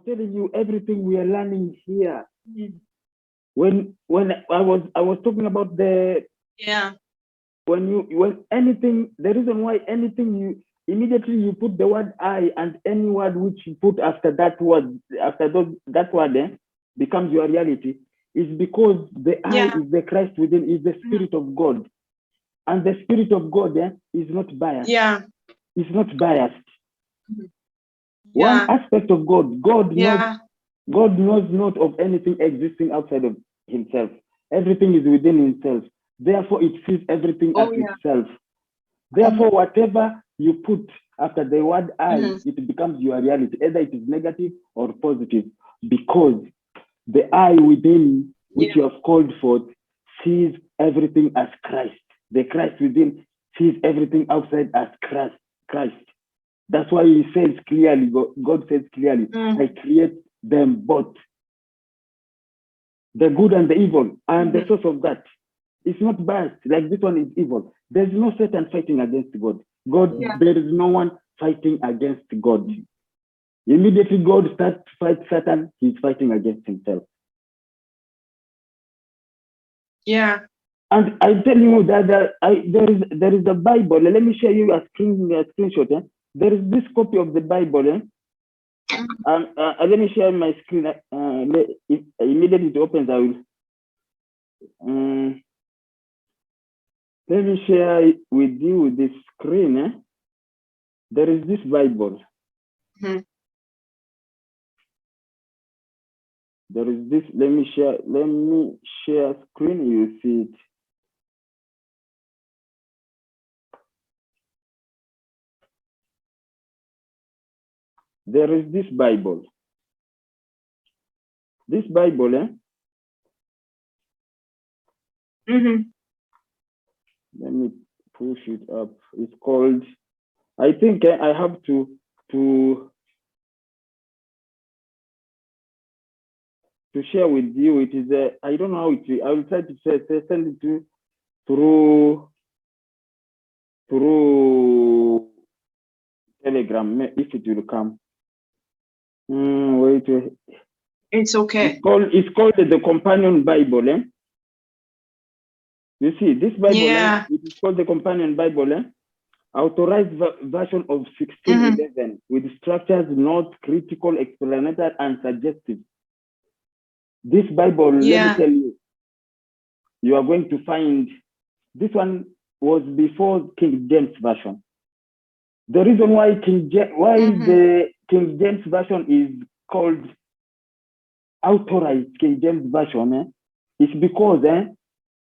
telling you everything we are learning here. When I was talking about the when anything, the reason why anything you immediately you put the word I, and any word which you put after that word, that word becomes your reality, is because the I is the Christ within, is the Spirit of God. And the Spirit of God is not biased. It's not biased. One aspect of God, God knows not of anything existing outside of himself. Everything is within himself. Therefore, it sees everything as itself. Therefore, whatever you put after the word I, it becomes your reality. Either it is negative or positive, because the I within, which you have called forth, sees everything as Christ. The Christ within sees everything outside as Christ. That's why he says clearly, God says clearly, I create them both. The good and the evil. I am the source of that. It's not biased, like this one is evil. There's no Satan fighting against God. There is no one fighting against God. Immediately God starts to fight Satan, he's fighting against himself. And I tell you that there is the Bible. Let me show you a screenshot. There is this copy of the Bible. Let me share my screen. Immediately it opens, I will. Let me share with you this screen. There is this Bible. There is this. Let me share screen. You see it. There is this Bible. This Bible, let me push it up. It's called, I think I have to share with you. It is I don't know how it is. I will try to send it to through Telegram, if it will come. Wait. It's okay. It's called the Companion Bible. You see, this Bible, it is called the Companion Bible. Authorized version of 1611 with structures, notes, critical, explanatory, and suggestive. This Bible, let me tell you, you are going to find, this one was before King James Version. The reason why the King James Version is called authorized King James Version is because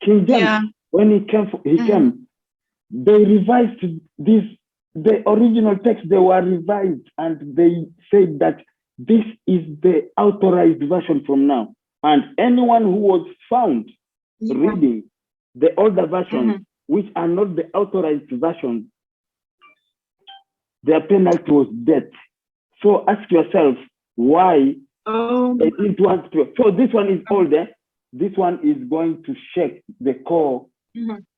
King James, when he came, they revised this, the original text, they were revised, and they said that this is the authorized version from now. And anyone who was found reading the older versions, which are not the authorized versions, their penalty was death. So ask yourself why they didn't want to. So this one is older. This one is going to shake the core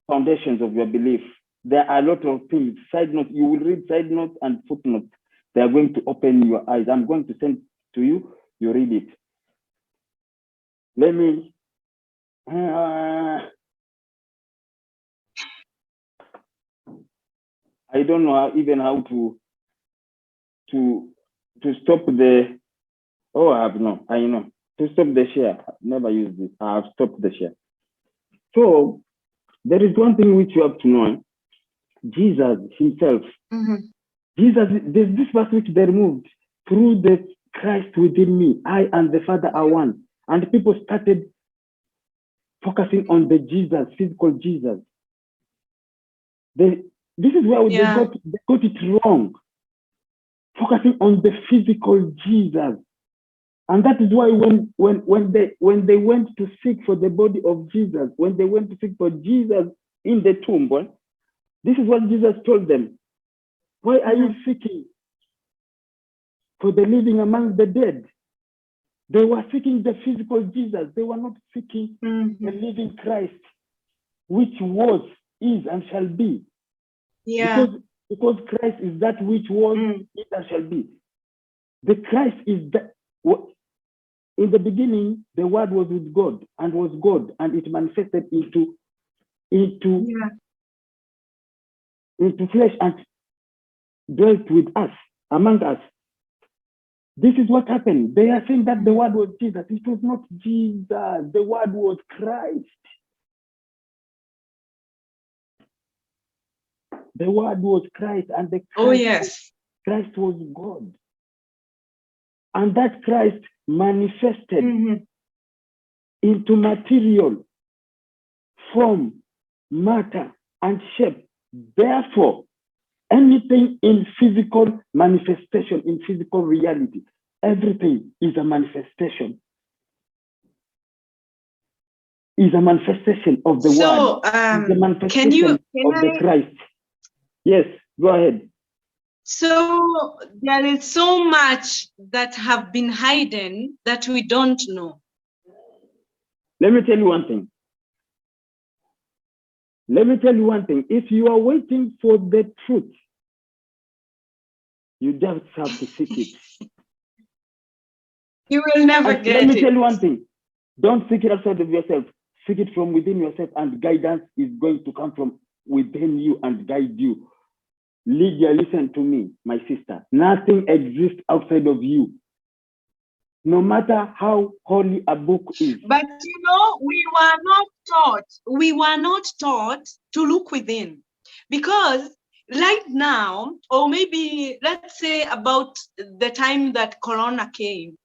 foundations of your belief. There are a lot of things. Side note, you will read side notes and footnotes. They are going to open your eyes. I'm going to send to you. You read it. Let me. I don't know how to stop the. Oh, I know. To stop the share. I've never used this. I have stopped the share. So there is one thing which you have to know. Jesus himself. Jesus, there's this verse which they removed. Through the Christ within me, I and the Father are one. And people started focusing on the Jesus, physical Jesus. This is where they got it wrong. Focusing on the physical Jesus. And that is why when they went to seek for the body of Jesus, when they went to seek for Jesus in the tomb, this is what Jesus told them. Why are you seeking for the living among the dead? They were seeking the physical Jesus. They were not seeking the living Christ, which was, is, and shall be. Because Christ is that which was, is, and shall be. The Christ is In the beginning, the word was with God, and was God, and it manifested into flesh and dwelt with us, among us. This is what happened. They are saying that the word was Jesus. It was not Jesus. The word was Christ. The word was Christ, and the Christ was God. And that Christ manifested into material form, matter, and shape. Therefore, anything in physical manifestation, in physical reality, everything is a manifestation. Is a manifestation of the word. Is a manifestation of the Christ. Yes, go ahead. So there is so much that have been hidden that we don't know. Let me tell you one thing. Let me tell you one thing. If you are waiting for the truth, you just have to seek it. You will never get it. Let me tell you one thing. Don't seek it outside of yourself. Seek it from within yourself, and guidance is going to come from within you and guide you. Lydia, listen to me, my sister. Nothing exists outside of you. No matter how holy a book is. But we were not taught to look within. Because right now, or maybe let's say about the time that Corona came,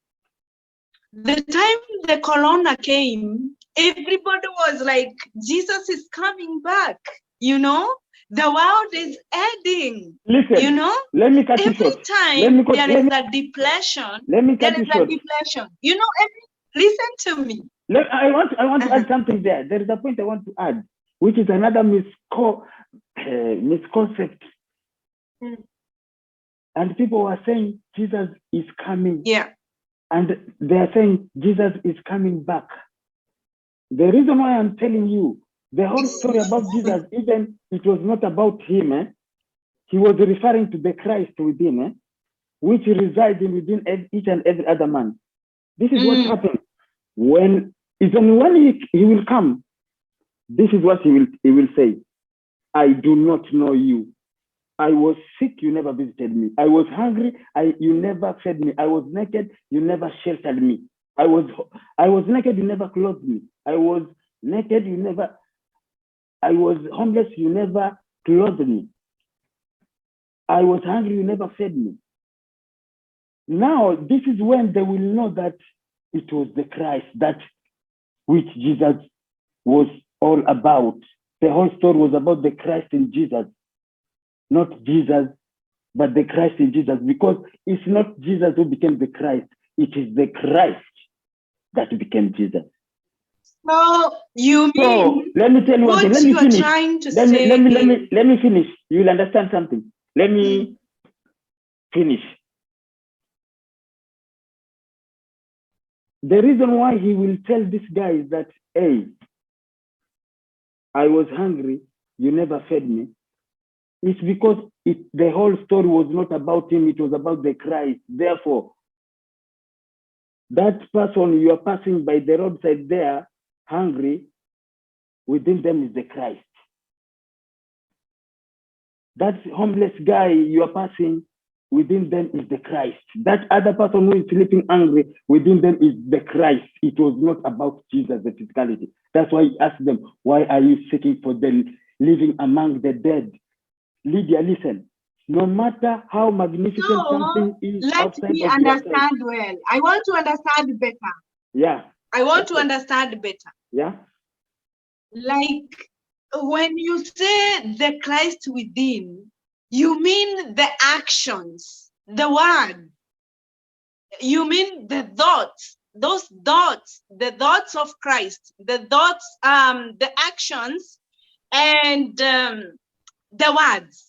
the time the Corona came, everybody was like, Jesus is coming back, The world is ending. Listen, let me cut you short. Every time there is a depression. Let me cut you short. Depression. Listen to me. I want to add something there. There is a point I want to add, which is another misconcept. And people are saying Jesus is coming. Yeah. And they are saying Jesus is coming back. The reason why I'm telling you, the whole story about Jesus, even it was not about him. He was referring to the Christ within, which resides within each and every other man. This is what happened. When he will come, this is what he will say. I do not know you. I was sick, you never visited me. I was hungry, you never fed me. I was naked, you never sheltered me. I was naked, you never clothed me. I was naked, I was homeless, you never clothed me. I was hungry, you never fed me. Now, this is when they will know that it was the Christ, that which Jesus was all about. The whole story was about the Christ in Jesus. Not Jesus, but the Christ in Jesus, because it's not Jesus who became the Christ. It is the Christ that became Jesus. So you mean let me tell you one thing. Let me finish. Trying to let me finish. You will understand something. Let me finish. The reason why he will tell this guy is that, hey, I was hungry, you never fed me. It's because the whole story was not about him, it was about the Christ. Therefore, that person you are passing by the roadside there, hungry, within them is the Christ. That homeless guy you are passing, within them is the Christ. That other person who is sleeping hungry, within them is the Christ. It was not about Jesus, the physicality. That's why he asked them, why are you seeking for the living among the dead? Lydia, listen. No matter how magnificent something is outside of yourself. Let me understand well. I want to understand better. Yeah. I want to understand better. Yeah. Like when you say the Christ within, you mean the actions, the word. You mean the thoughts, those thoughts, the thoughts of Christ, the thoughts, the actions, and the words.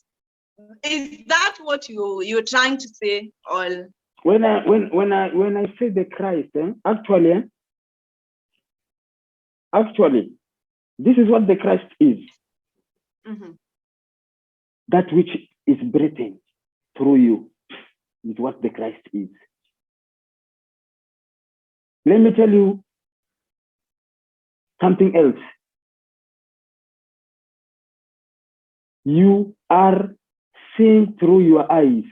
Is that what you're trying to say? Or when I say the Christ, actually, this is what the Christ is. That which is breathing through you is what the Christ is. Let me tell you something else. You are seeing through your eyes.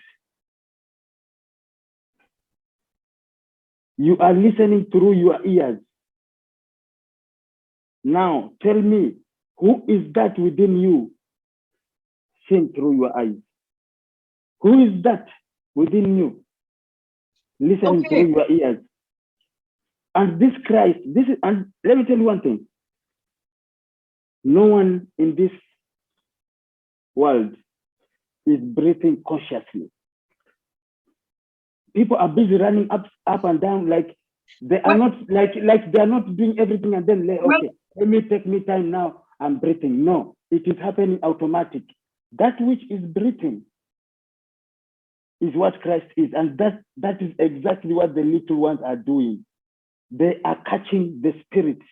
You are listening through your ears. Now, tell me, who is that within you seeing through your eyes? Who is that within you listening through your ears? And this Christ, and let me tell you one thing. No one in this world is breathing consciously. People are busy running up and down like they are not like they are not doing everything and then okay, let me take me time now. I'm breathing. No, it is happening automatic. That which is breathing is what Christ is, and that is exactly what the little ones are doing. They are catching the Spirit.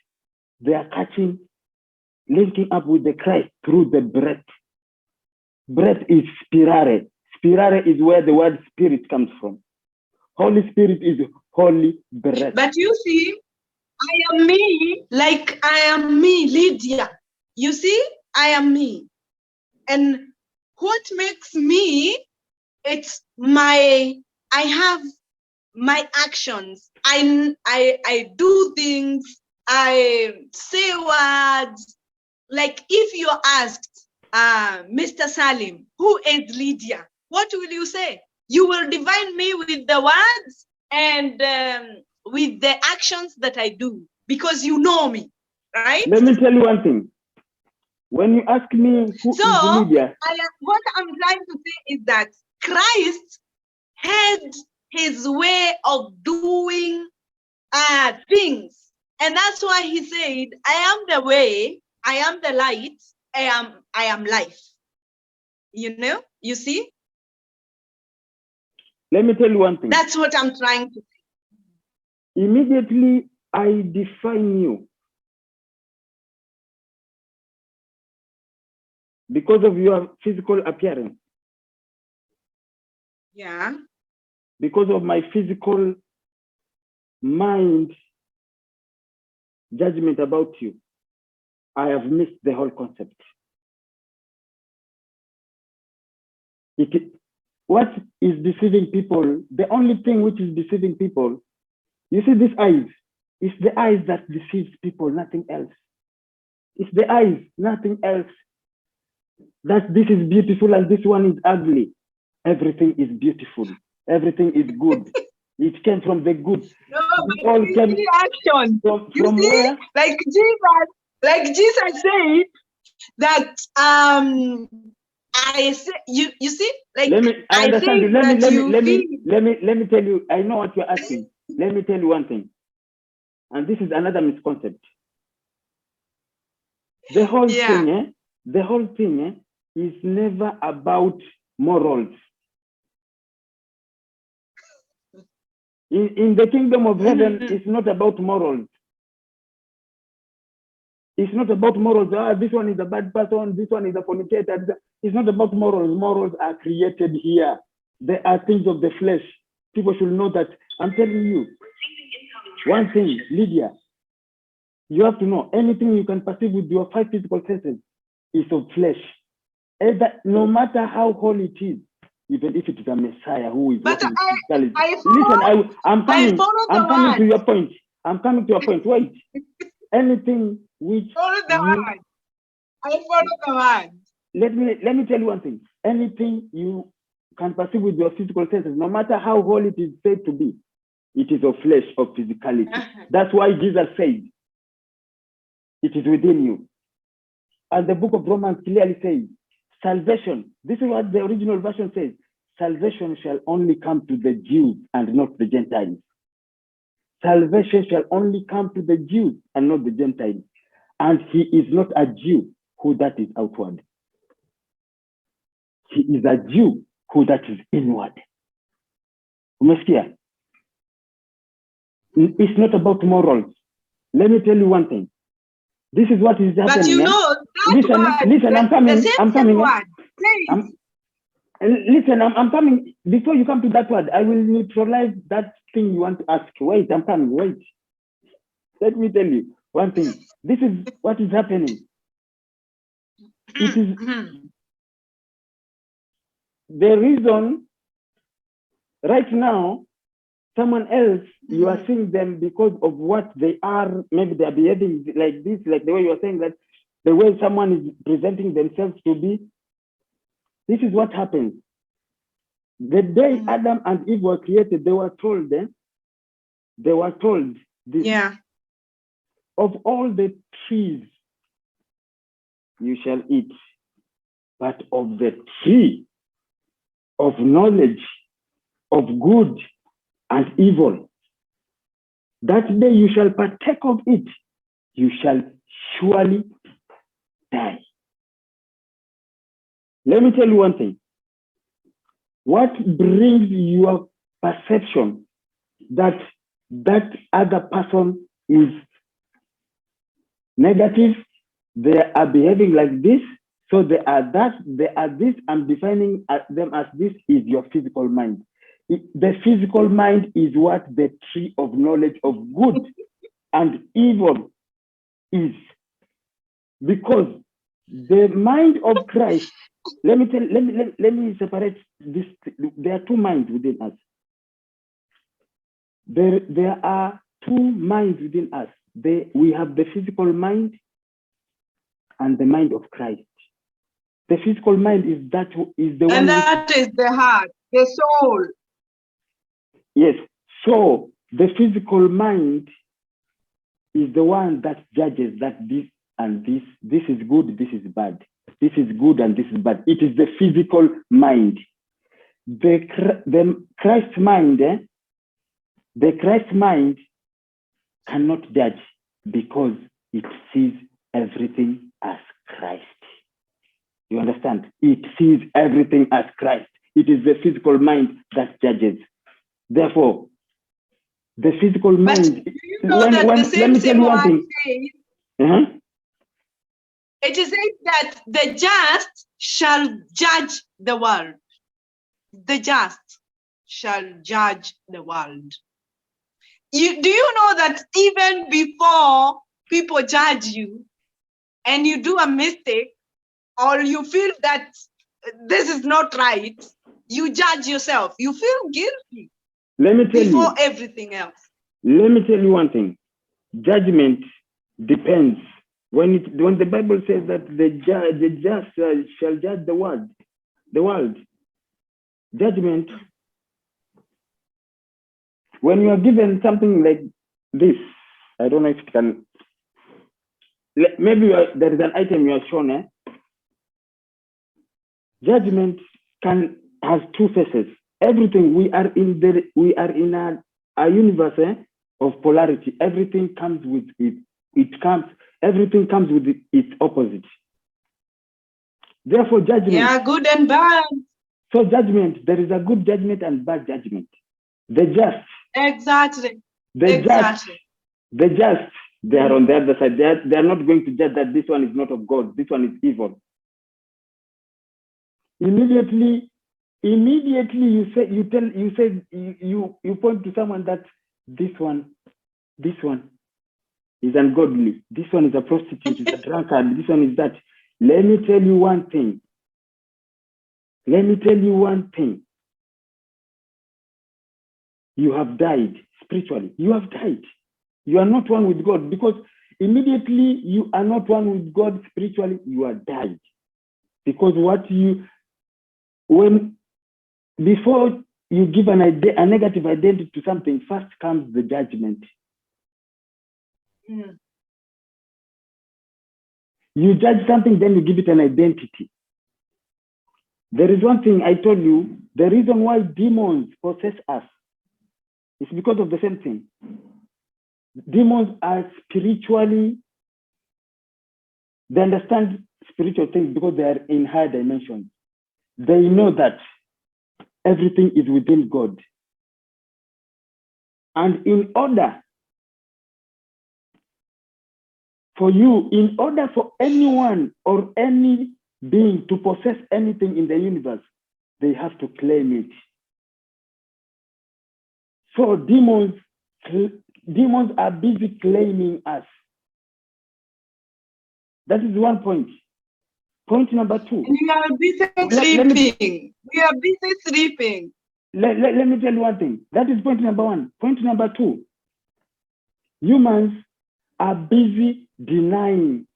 They are catching, linking up with the Christ through the breath. Breath is spirare. Spirare is where the word spirit comes from. Holy Spirit is holy breath. But you see, I am me, like I am me, Lydia. You see, I am me. And what makes me, it's I have my actions. I do things, I say words. Like if you're asked, Mr. Saleem, who is Lydia? What will you say? You will divine me with the words and with the actions that I do, because you know me, right? Let me tell you one thing. When you ask me who is Lydia, what I'm trying to say is that Christ had his way of doing things. And that's why he said, I am the way, I am the light, I am life. You know, you see? Let me tell you one thing. That's what I'm trying to say. Immediately, I define you because of your physical appearance. Yeah. Because of my physical mind judgment about you, I have missed the whole concept. What is deceiving people, the only thing which is deceiving people, you see these eyes, it's the eyes that deceives people, nothing else. It's the eyes, nothing else. That this is beautiful and this one is ugly. Everything is beautiful. Everything is good. It came from the good. No, it all came action. From see, where? Like Jesus said that I say you see, like let me tell you, I know what you're asking. Let me tell you one thing. And this is another misconception. The whole thing is never about morals. In the kingdom of heaven, it's not about morals. It's not about morals. This one is a bad person. This one is a fornicator. It's not about morals. Morals are created here. They are things of the flesh. People should know that. I'm telling you one thing, Lydia. You have to know anything you can perceive with your 5 physical senses is of flesh. No matter how holy it is, even if it is a Messiah who is but listen, I'm coming to your point. I'm coming to your point. Wait. Anything which follow the word. I follow the word. Let me tell you one thing. Anything you can perceive with your physical senses, no matter how holy it is said to be, it is of flesh, of physicality. That's why Jesus said, it is within you. And the book of Romans clearly says, salvation, this is what the original version says, salvation shall only come to the Jews and not the Gentiles. Salvation shall only come to the Jews and not the Gentiles. And he is not a Jew who that is outward. He is a Jew who that is inward. Umesikia? It's not about morals. Let me tell you one thing. This is what is happening. But you know, listen, I'm coming. I'm coming. Before you come to that word, I will neutralize that thing you want to ask. Wait, I'm coming. Wait. let me tell you one thing. This is what is happening. It is the reason right now, someone else, you are seeing them because of what they are. Maybe they are behaving like this, like the way you are saying that, the way someone is presenting themselves to be. This is what happens. The day Adam and Eve were created, they were told this. Yeah. Of all the trees you shall eat, but of the tree of knowledge of good and evil, that day you shall partake of it, you shall surely die. Let me tell you one thing. What brings your perception that that other person is negative, they are behaving like this, so they are this, I'm defining them as this, is your physical mind. The physical mind is what the tree of knowledge of good and evil is. Because the mind of Christ, let me separate this. There are two minds within us. There are two minds within us. We have the physical mind and the mind of Christ. The physical mind is the one. And that is the heart, the soul. Yes. So the physical mind is the one that judges that this and this is good, this is bad. This is good and this is bad. It is the physical mind. The Christ mind, the Christ mind cannot judge because it sees everything as Christ. You understand? It sees everything as Christ. It is the physical mind that judges. Therefore, the physical mind. Let me tell you one thing. It is said that the just shall judge the world. The just shall judge the world. Do you know that even before people judge you and you do a mistake or you feel that this is not right, you judge yourself. You feel guilty. Let me tell before you, everything else. Let me tell you one thing. Judgment depends. When the Bible says that the just shall judge the world, judgment. When you are given something like this, I don't know if it can. Maybe there is an item you are shown. Judgment has two faces. Everything we are in a universe of polarity. Everything comes with it. Everything comes with its opposite. Therefore, judgment. Yeah, good and bad. So judgment, there is a good judgment and bad judgment. The just. Exactly. The just, they are on the other side. They are not going to judge that this one is not of God. This one is evil. Immediately you point to someone that this one is ungodly. This one is a prostitute, is a drunkard. This one is that. Let me tell you one thing. You have died spiritually. You have died. You are not one with God, because immediately you are not one with God spiritually, you are died. Because before you give a negative identity to something, first comes the judgment. Mm. You judge something, then you give it an identity. There is one thing I told you, the reason why demons possess us is because of the same thing. Demons are spiritually, they understand spiritual things because they are in higher dimensions. They know that everything is within God. And in order for anyone or any being to possess anything in the universe, they have to claim it. So demons demons are busy claiming us. That is one point. Point number two. We are busy sleeping. We are busy sleeping. Let me tell you one thing. That is point number one. Point number two. Humans are busy denying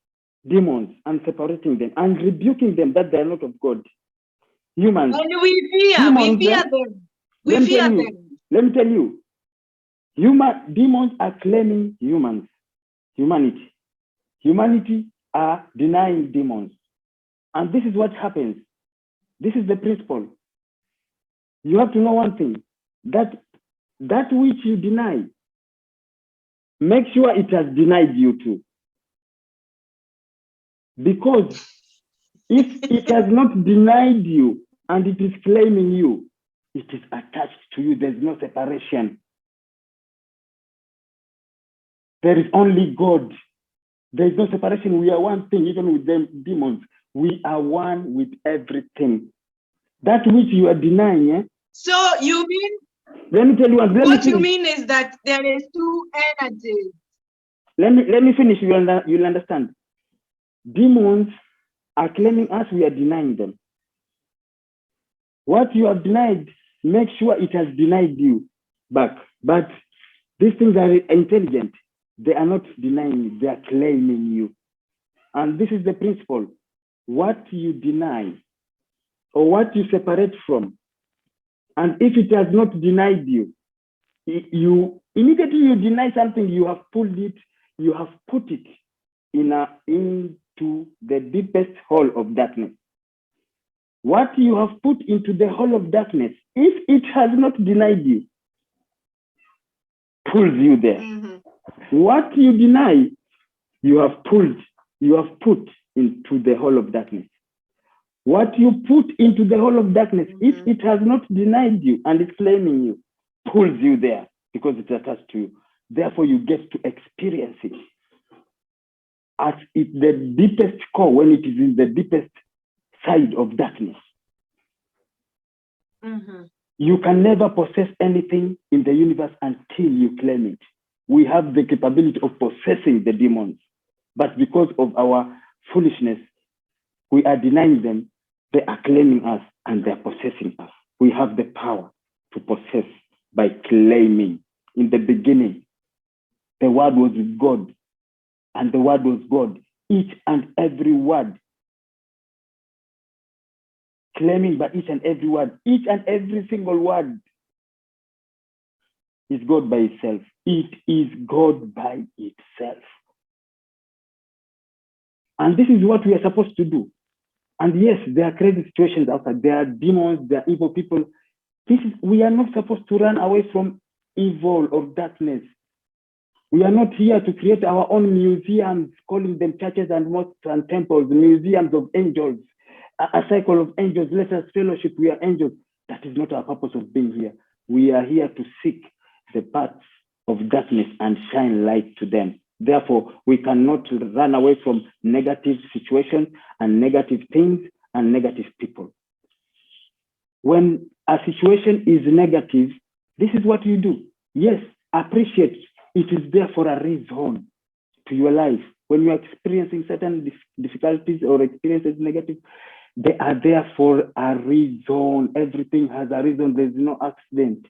demons and separating them and rebuking them that they are not of God. Humans. And we fear them. We fear them. Let me tell you. Demons are claiming humanity. Humanity are denying demons. And this is what happens. This is the principle. You have to know one thing, that which you deny, make sure it has denied you too. Because if it has not denied you and it is claiming you, it is attached to you. There's no separation. There is only God. There is no separation. We are one thing, even with them demons. We are one with everything. That which you are denying. So you mean? Let me tell you what you mean is that there is two energies. Let me finish. You'll understand. Demons are claiming us. We are denying them. What you have denied, make sure it has denied you back. But these things are intelligent. They are not denying you. They are claiming you. And this is the principle. What you deny or what you separate from, and if it has not denied you, immediately you deny something, you have pulled it, you have put it into the deepest hole of darkness. What you have put into the hole of darkness, if it has not denied you, pulls you there. What you deny, you have put into the hole of darkness. What you put into the hole of darkness, if it has not denied you and is claiming you, pulls you there because it's attached to you. Therefore, you get to experience it at the deepest core, when it is in the deepest side of darkness. You can never possess anything in the universe until you claim it. We have the capability of possessing the demons, but because of our foolishness, we are denying them. They are claiming us and they are possessing us. We have the power to possess by claiming. In the beginning, the word was with God, and the word was God. Each and every word, claiming by each and every word, each and every single word is God by itself. It is God by itself. And this is what we are supposed to do. And yes, there are crazy situations outside. There are demons, there are evil people. We are not supposed to run away from evil or darkness. We are not here to create our own museums, calling them churches and mosques and temples, museums of angels, a cycle of angels. Let us fellowship. We are angels. That is not our purpose of being here. We are here to seek the paths of darkness and shine light to them. Therefore, we cannot run away from negative situations and negative things and negative people. When a situation is negative, this is what you do. Yes, appreciate it is there for a reason to your life. When you are experiencing certain difficulties or experiences negative, they are there for a reason. Everything has a reason. There's no accident.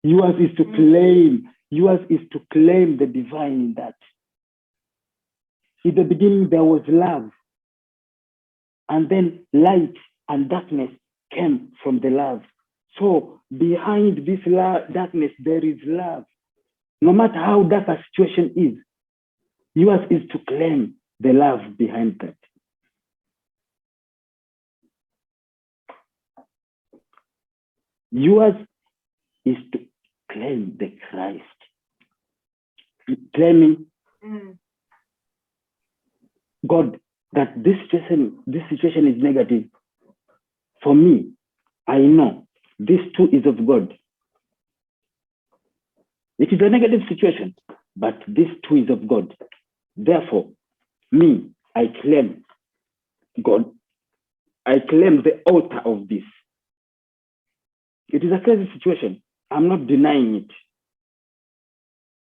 Yours is to claim. Yours is to claim the divine in that. In the beginning, there was love. And then light and darkness came from the love. So behind this darkness, there is love. No matter how dark a situation is, yours is to claim the love behind that. Yours is to claim the Christ. Claiming God, that this situation is negative. For me, I know this too is of God. It is a negative situation, but this too is of God. Therefore, me, I claim God. I claim the author of this. It is a crazy situation. I'm not denying it.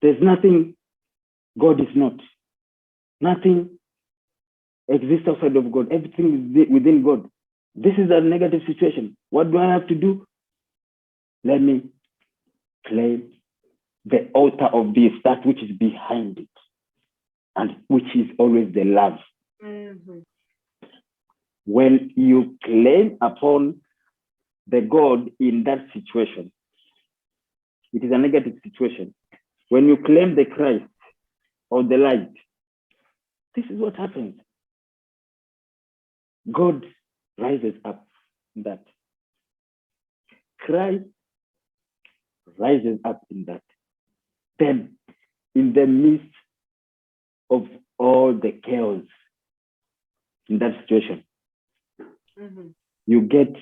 There's nothing God is not. Nothing exists outside of God. Everything is within God. This is a negative situation. What do I have to do? Let me claim the author of this, that which is behind it, and which is always the love. Mm-hmm. When you claim upon the God in that situation, it is a negative situation. When you claim the Christ or the light, this is what happens. God rises up in that. Christ rises up in that. Then, in the midst of all the chaos in that situation, Mm-hmm. you get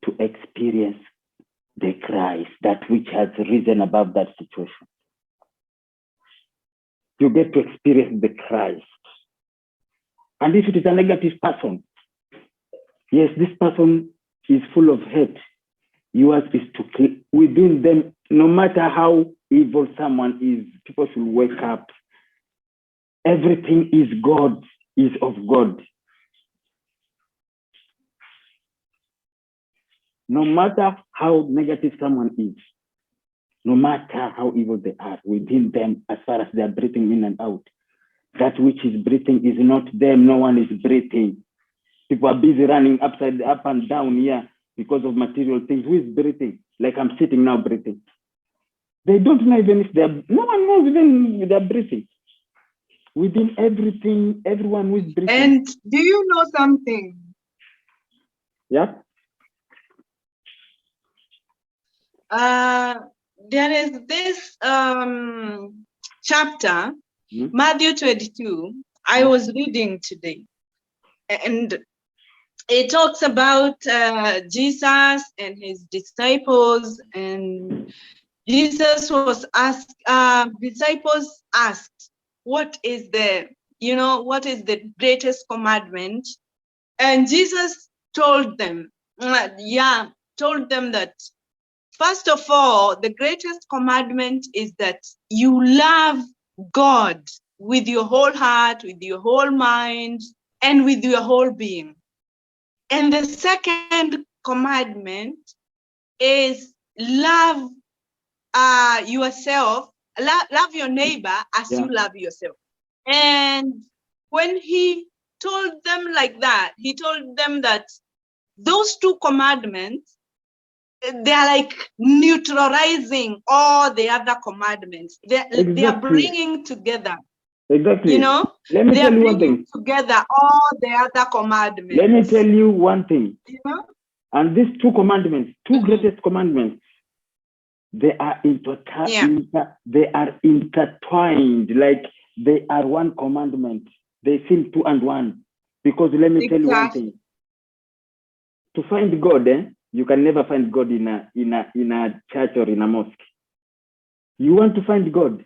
to experience the Christ, that which has risen above that situation. You get to experience the Christ. And if it is a negative person, yes, this person is full of hate. Yours is to, within them, no matter how evil someone is, people should wake up. Everything is God, is of God. No matter how negative someone is, no matter how evil they are, within them, as far as they are breathing in and out, that which is breathing is not them. No one is breathing. People are busy running up and down here because of material things. Who is breathing? Like I'm sitting now breathing. They don't know even if they're, no one knows even if they're breathing. Within everything, everyone who is breathing. And do you know something? Yeah. There is this chapter, Matthew 22, I was reading today, and it talks about Jesus and his disciples, and Jesus was asked, disciples asked, what is the greatest commandment? And Jesus told them, that first of all, the greatest commandment is that you love God with your whole heart, with your whole mind, and with your whole being. And the second commandment is love yourself, love your neighbor as you love yourself. And when he told them like that, he told them that those two commandments, they're like neutralizing all the other commandments. They are bringing together. Exactly. You know, let me they tell are you one bringing thing. together all the other commandments. Let me tell you one thing. You know? And these two commandments, two greatest commandments, they are they are intertwined, like they are one commandment. They seem two and one. Because let me tell you one thing. To find God, you can never find God in a church or in a mosque. You want to find God,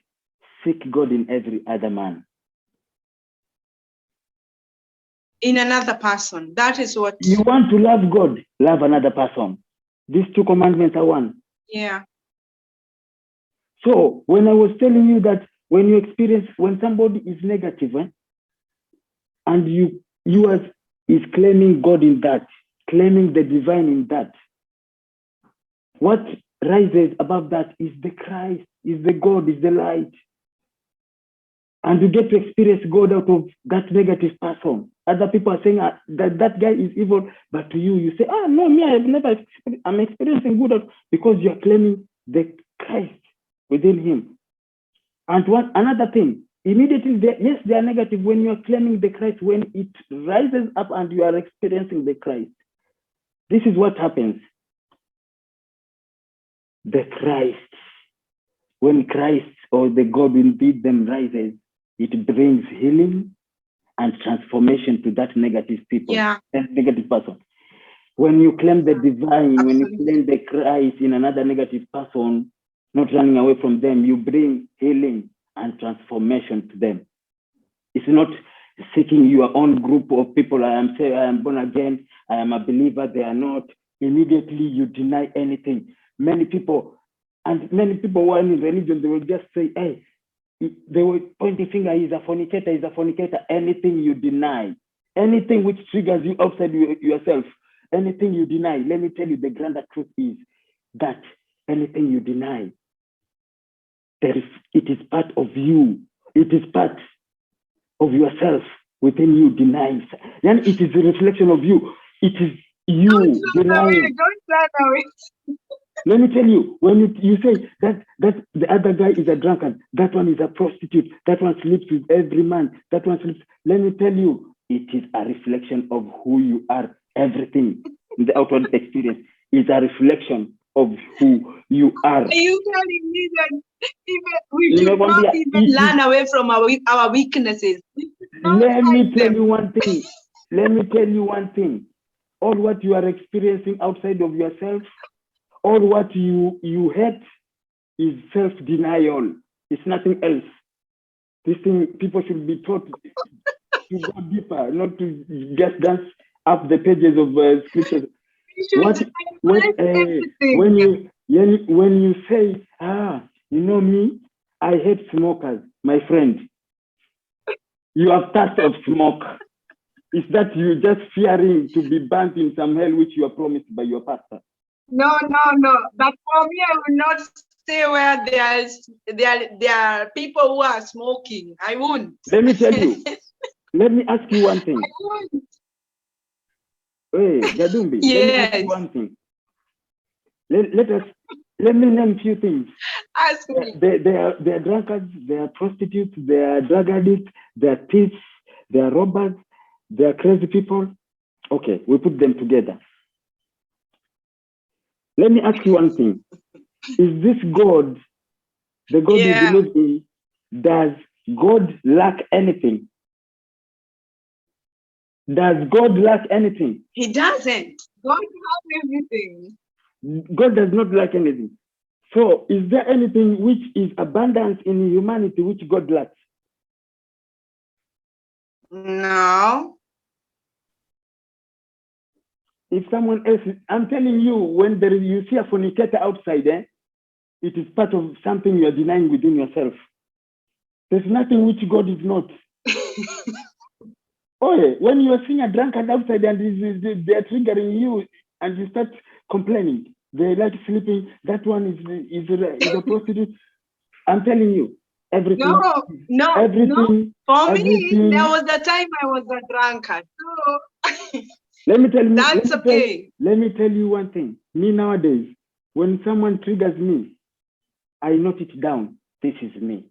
seek God in every other man. In another person. That is what you want to love God, love another person. These two commandments are one. Yeah. So when I was telling you that when you experience, when somebody is negative, and yours is claiming God in that, claiming the divine in that, what rises above that is the Christ, is the God, is the light. And you get to experience God out of that negative person. Other people are saying that guy is evil, but to you, you say, no, me, I'm experiencing good because you're claiming the Christ within him. And another thing, immediately, yes, they are negative when you are claiming the Christ, when it rises up and you are experiencing the Christ. This is what happens. The Christ, when Christ or the God within them rises, it brings healing and transformation to that negative people, that negative person. When you claim the divine, when you claim the Christ in another negative person, not running away from them, you bring healing and transformation to them. It's not seeking your own group of people. I am born again, I am a believer, they are not. Immediately you deny anything. Many people who are in religion, they will just say, hey, they will point the finger, he's a fornicator, he's a fornicator. Anything you deny, anything which triggers you outside yourself, anything you deny, let me tell you, the grander truth is that anything you deny, it is part of you. It is part of yourself within you denying. Then it is a reflection of you. It is you denying. Don't run away. Let me tell you, when you say that the other guy is a drunkard, that one is a prostitute, that one sleeps with every man, that one sleeps. Let me tell you, it is a reflection of who you are. Everything in the outward experience is a reflection of who you are. Are you telling me that we should not even learn away from our weaknesses? Let me tell you one thing. Let me tell you one thing. All what you are experiencing outside of yourself, all what you hate is self-denial. It's nothing else. This thing, people should be taught to go deeper, not to just dance up the pages of scriptures. When you say, you know me, I hate smokers, my friend. You have thirst of smoke. Is that you just fearing to be burnt in some hell which you are promised by your pastor? No. But for me, I will not stay where there are people who are smoking. I won't. Let me tell you. Let me ask you one thing. I won't. Hey, Gathumbi, Yes. Let me ask you one thing. Let me name a few things. Ask me. They are drunkards, they are prostitutes, they are drug addicts, they are thieves, they are robbers, they are crazy people. Okay, we put them together. Let me ask you one thing. Is this God, the God you believe in, does God lack anything? Does God lack anything? He doesn't. God has everything. God does not lack anything. So is there anything which is abundance in humanity which God lacks? No. If someone else, I'm telling you, when you see a fornicator outside, it is part of something you are denying within yourself. There's nothing which God is not. When you are seeing a drunkard outside and they're triggering you and you start complaining, they like sleeping, that one is a prostitute. I'm telling you, everything. No. Everything. For me, there was a time I was a drunkard. So let me tell you. That's okay. Let me tell you one thing. Me nowadays, when someone triggers me, I note it down. This is me.